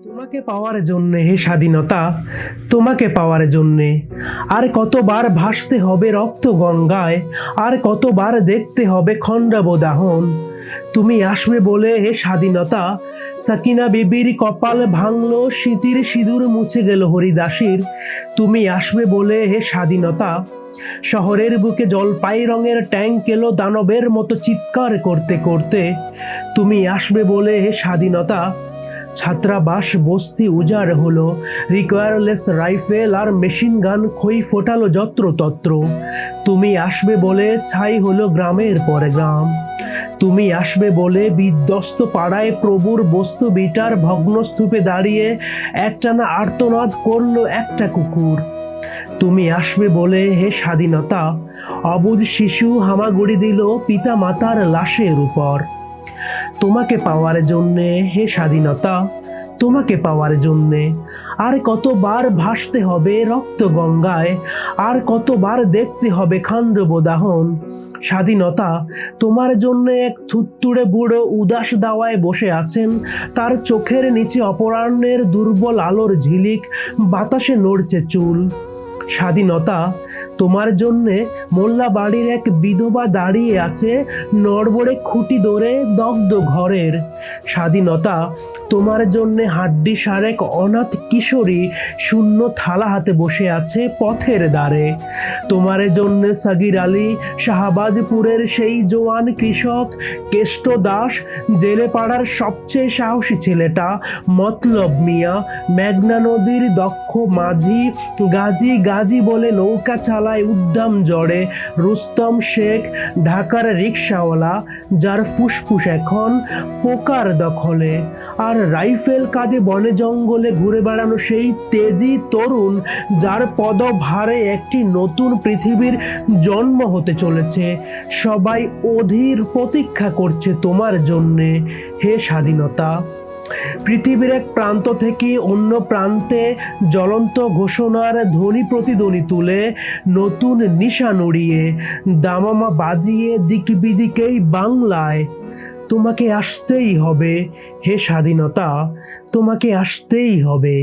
তোমাকে পাওয়ার জন্যে হে স্বাধীনতা, তোমাকে পাওয়ার জন্যে আর কতবার ভাসতে হবে রক্ত গঙ্গায়, আর কতবার দেখতে হবে খণ্ডাবদাহন। তুমি আসবে বলে হে স্বাধীনতা, সাকিনা বিবির কপাল ভাঙলো, স্মৃতির সিঁদুর মুছে গেল হরিদাসীর। তুমি আসবে বলে হে স্বাধীনতা, শহরের বুকে জলপাই রঙের ট্যাঙ্ক এলো দানবের মতো চিৎকার করতে করতে। তুমি আসবে বলে হে স্বাধীনতা, ছাত্রাবাস বস্তি উজাড় হলো, রিকোয়ারলেস রাইফেল আর মেশিন গান খই ফোটালো যত্রতত্র। তুমি আসবে বলে ছাই হলো গ্রামের পরে গ্রাম। তুমি আসবে বলে বিধ্বস্ত পাড়ায় প্রভুর বস্তু বিটার ভগ্নস্তূপে দাঁড়িয়ে একটানা আর্তনাদ করলো একটা কুকুর। তুমি আসবে বলে হে স্বাধীনতা, অবুঝ শিশু হামাগুড়ি দিল পিতা মাতার লাশের উপর। তোমাকে পাওয়ার জন্যে হে স্বাধীনতা, তোমাকে পাওয়ার জন্যে আর কতবার ভাসতে হবে রক্ত গঙ্গায়, আর কতবার দেখতে হবে খান্ডবদাহন। স্বাধীনতা, তোমার জন্য এক থুত্তুড়ে বুড়ো উদাস দাওয়ায় বসে আছেন, তার চোখের নিচে অপরাহ্নের দুর্বল আলোর ঝিলিক, বাতাসে নড়ছে চুল। স্বাধীনতা, তোমার জন্যে মোল্লা বাড়ির এক বিধবা দাঁড়িয়ে আছে নড়বড়ে খুঁটি ধরে দগ্ধ ঘরের। স্বাধীনতা, তোমার জন্যে হাড্ডি সারেক অনাথ কিশোরী শূন্য থালা হাতে বসে আছে পথের দ্বারে। তোমার জন্যে সাগির আলী, শাহবাজপুরের সেই জোয়ান কৃষক, কেষ্ট দাস, জেলে পাড়ার সবচেয়ে সাহসী ছেলেটা, মতলব মিয়া, মেঘনা নদীর দক্ষ মাঝি, গাজী গাজী বলে নৌকা চালায় উদ্দাম জড়ে, রুস্তম শেখ, ঢাকার রিকশাওয়ালা, যার ফুসফুস এখন পোকার দখলে, আর রাইফেল কাঁধে বনে জঙ্গলে ঘুরে বেড়ানো সেই তেজি তরুণ, যার পদভারে একটি নতুন পৃথিবীর জন্ম হতে চলেছে। সবাই অধীর প্রতীক্ষা করছে তোমার জন্যে হে স্বাধীনতা। পৃথিবীর এক প্রান্ত থেকে অন্য প্রান্তে জ্বলন্ত ঘোষণার ধ্বনি প্রতিধ্বনি তুলে, নতুন নিশান উড়িয়ে, দামামা বাজিয়ে দিক বিদিকেই বাংলায়। তোমাকে আসতেই হবে হে স্বাধীনতা, তোমাকে আসতেই হবে।